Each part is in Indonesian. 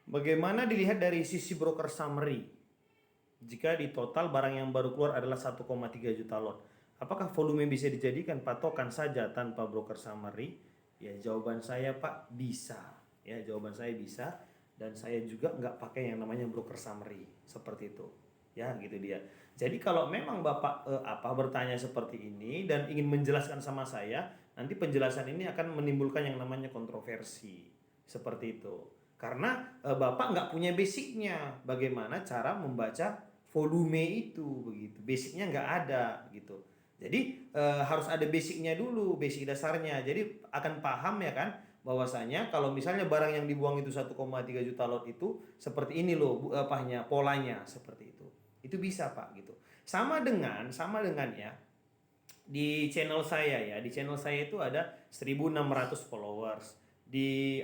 Bagaimana dilihat dari sisi broker summary? Jika di total barang yang baru keluar adalah 1,3 juta lot, apakah volume bisa dijadikan patokan saja tanpa broker summary? Ya, jawaban saya Pak, bisa. Ya, jawaban saya bisa. Dan saya juga nggak pakai yang namanya broker summary. Seperti itu. Ya, gitu dia. Jadi kalau memang Bapak bertanya seperti ini dan ingin menjelaskan sama saya, nanti penjelasan ini akan menimbulkan yang namanya kontroversi. Seperti itu. Karena Bapak nggak punya basicnya. Bagaimana cara membaca volume itu begitu. Basicnya nggak ada gitu. Jadi harus ada basicnya dulu, basic dasarnya. Jadi akan paham ya kan bahwasanya kalau misalnya barang yang dibuang itu 1,3 juta lot itu seperti ini loh polanya seperti itu. Itu bisa Pak gitu. Sama dengan ya di channel saya ya. Di channel saya itu ada 1.600 followers. Di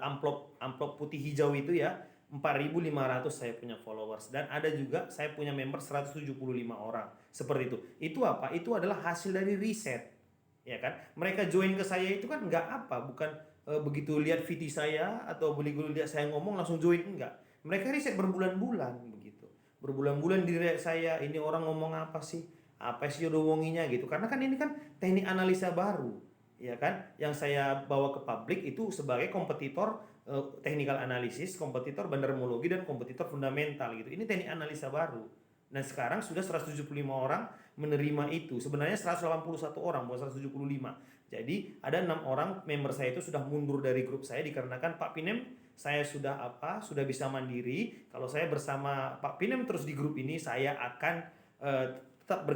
amplop amplop putih hijau itu ya 4.500 saya punya followers dan ada juga saya punya member 175 orang. Seperti itu. Itu apa? Itu adalah hasil dari riset. Ya kan? Mereka join ke saya itu kan nggak apa, bukan begitu lihat VT saya atau begitu lihat saya ngomong langsung join, enggak. Mereka riset berbulan-bulan begitu. Berbulan-bulan di riset saya, ini orang ngomong apa sih? Apa sih ngomonginya gitu. Karena kan ini kan teknik analisa baru, ya kan? Yang saya bawa ke publik itu sebagai kompetitor technical analysis, kompetitor bandarmologi dan kompetitor fundamental gitu. Ini teknik analisa baru. Nah sekarang sudah 175 orang menerima itu. Sebenarnya 181 orang, bukan 175. Jadi ada 6 orang member saya itu sudah mundur dari grup saya dikarenakan Pak Pinem saya sudah bisa mandiri. Kalau saya bersama Pak Pinem terus di grup ini saya akan tetap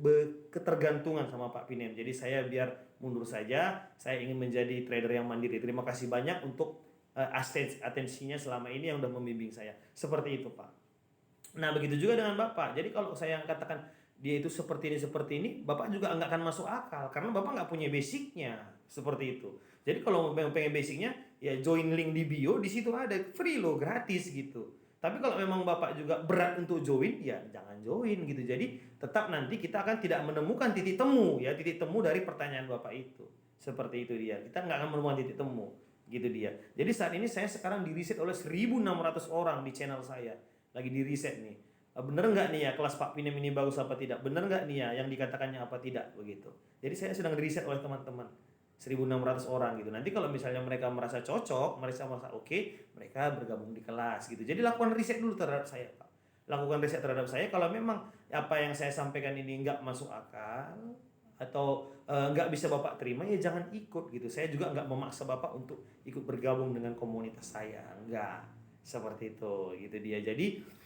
berketergantungan sama Pak Pinem. Jadi saya biar mundur saja. Saya ingin menjadi trader yang mandiri. Terima kasih banyak untuk atensinya selama ini yang sudah membimbing saya. Seperti itu Pak. Nah, begitu juga dengan Bapak. Jadi kalau saya katakan dia itu seperti ini, Bapak juga nggak akan masuk akal karena Bapak nggak punya basicnya seperti itu. Jadi kalau memang pengen basicnya, ya join link di bio, di situ ada free loh, gratis gitu. Tapi kalau memang Bapak juga berat untuk join, ya jangan join gitu. Jadi tetap nanti kita akan tidak menemukan titik temu ya, titik temu dari pertanyaan Bapak itu. Seperti itu dia. Kita nggak akan menemukan titik temu gitu dia. Jadi saat ini saya sekarang di riset oleh 1.600 orang di channel saya lagi di riset nih. Bener nggak nih ya kelas Pak Pinem ini bagus apa tidak? Bener nggak nih ya yang dikatakannya apa tidak begitu? Jadi saya sedang di riset oleh teman-teman 1.600 orang gitu. Nanti kalau misalnya mereka merasa cocok, mereka merasa oke, mereka bergabung di kelas gitu. Jadi lakukan riset dulu terhadap saya Pak. Lakukan riset terhadap saya. Kalau memang apa yang saya sampaikan ini nggak masuk akal atau nggak bisa Bapak terima ya jangan ikut gitu. Saya juga nggak memaksa Bapak untuk ikut bergabung dengan komunitas saya, nggak seperti itu gitu dia. Jadi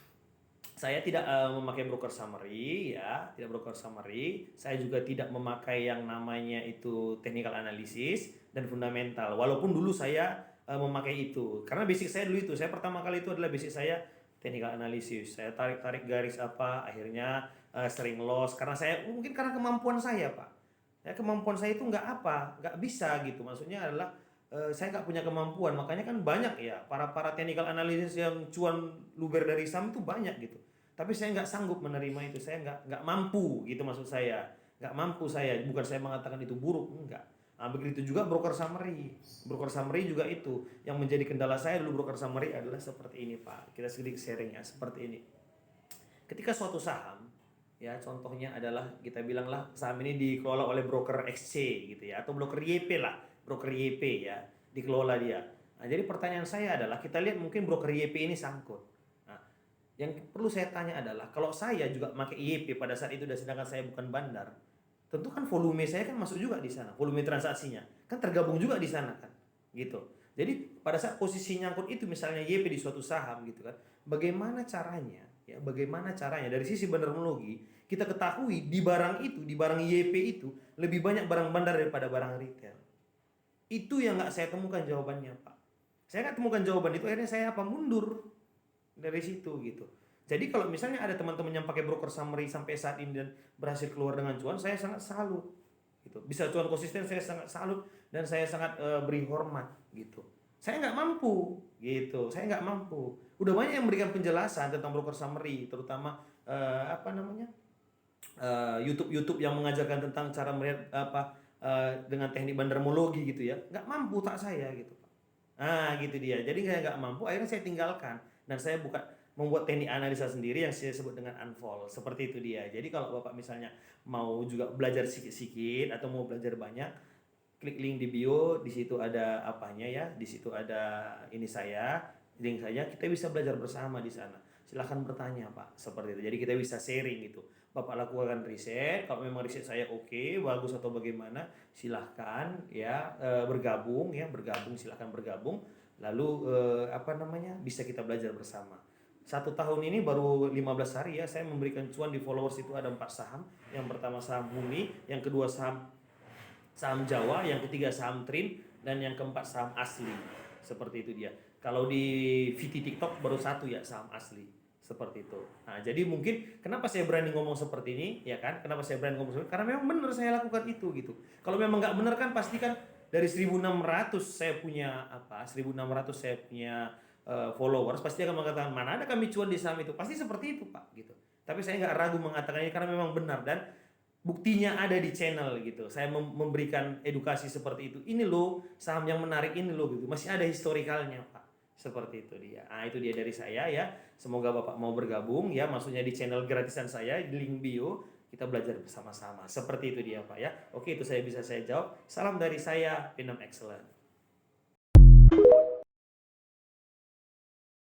saya tidak memakai broker summary ya, tidak broker summary. Saya juga tidak memakai yang namanya itu technical analysis dan fundamental. Walaupun dulu saya memakai itu. Karena basic saya dulu itu, saya pertama kali itu adalah basic saya technical analysis. Saya tarik-tarik garis apa, akhirnya sering loss karena saya mungkin karena kemampuan saya, Pak. Ya kemampuan saya itu nggak bisa gitu. Maksudnya adalah saya nggak punya kemampuan. Makanya kan banyak ya para technical analysis yang cuan luber dari saham itu banyak gitu. Tapi saya nggak sanggup menerima itu. Saya nggak mampu gitu maksud saya. Nggak mampu saya. Bukan saya mengatakan itu buruk, enggak. Nah, begitu juga broker summary. Broker summary juga itu yang menjadi kendala saya dulu broker summary adalah seperti ini, Pak. Kita sedikit sharing ya, seperti ini. Ketika suatu saham, ya contohnya adalah kita bilanglah saham ini dikelola oleh broker XC gitu ya, atau broker YP lah, broker YP ya, dikelola dia. Nah, jadi pertanyaan saya adalah kita lihat mungkin broker YP ini sangkut. Nah, yang perlu saya tanya adalah kalau saya juga pakai YP pada saat itu dan sedangkan saya bukan bandar, tentu kan volume saya kan masuk juga di sana, volume transaksinya kan tergabung juga di sana kan, gitu. Jadi pada saat posisi nyangkut itu misalnya YP di suatu saham gitu kan, bagaimana caranya? Ya, bagaimana caranya dari sisi bandarmologi kita ketahui di barang YP itu lebih banyak barang bandar daripada barang retail. Itu yang nggak saya temukan jawabannya Pak. Saya nggak temukan jawaban itu akhirnya saya mundur dari situ gitu. Jadi kalau misalnya ada teman-teman yang pakai broker summary sampai saat ini dan berhasil keluar dengan cuan, saya sangat salut gitu. Bisa cuan konsisten saya sangat salut dan saya sangat beri hormat gitu. Saya nggak mampu gitu, saya nggak mampu. Udah banyak yang memberikan penjelasan tentang broker summary, terutama YouTube yang mengajarkan tentang cara melihat dengan teknik bandarmologi gitu ya. Nggak mampu tak saya gitu Pak. Gitu dia. Jadi saya nggak mampu, akhirnya saya tinggalkan dan saya membuat teknik analisa sendiri yang saya sebut dengan unfold. Seperti itu dia. Jadi kalau Bapak misalnya mau juga belajar sedikit-sedikit atau mau belajar banyak, klik link di bio, di situ ada apanya ya, di situ ada ini saya, link saya, kita bisa belajar bersama di sana. Silahkan bertanya Pak, seperti itu. Jadi kita bisa sharing gitu. Bapak lakukan riset, kalau memang riset saya oke, bagus atau bagaimana, silahkan ya bergabung, silahkan bergabung. Lalu apa namanya, bisa kita belajar bersama. 1 tahun ini baru 15 hari ya, saya memberikan cuan di followers itu ada 4 saham. Yang pertama saham Bumi, yang kedua saham Jawa, yang ketiga saham Trim, dan yang keempat saham asli. Seperti itu dia. Kalau di VT TikTok baru 1 ya saham asli. Seperti itu. Nah, jadi mungkin kenapa saya berani ngomong seperti ini, ya kan? Kenapa saya berani ngomong seperti ini? Karena memang benar saya lakukan itu gitu. Kalau memang nggak benar kan pasti kan dari 1.600 saya punya 1.600 saya punya followers, pasti akan mengatakan mana ada kami cuan di saham itu. Pasti seperti itu Pak gitu. Tapi saya nggak ragu mengatakan ini karena memang benar dan buktinya ada di channel gitu. Saya memberikan edukasi seperti itu. Ini loh saham yang menarik ini loh gitu. Masih ada historikalnya Pak. Seperti itu dia. Itu dia dari saya ya. Semoga Bapak mau bergabung ya. Maksudnya di channel gratisan saya di link bio. Kita belajar bersama-sama. Seperti itu dia Pak ya. Oke, itu saya bisa saya jawab. Salam dari saya, Pinem Excellent.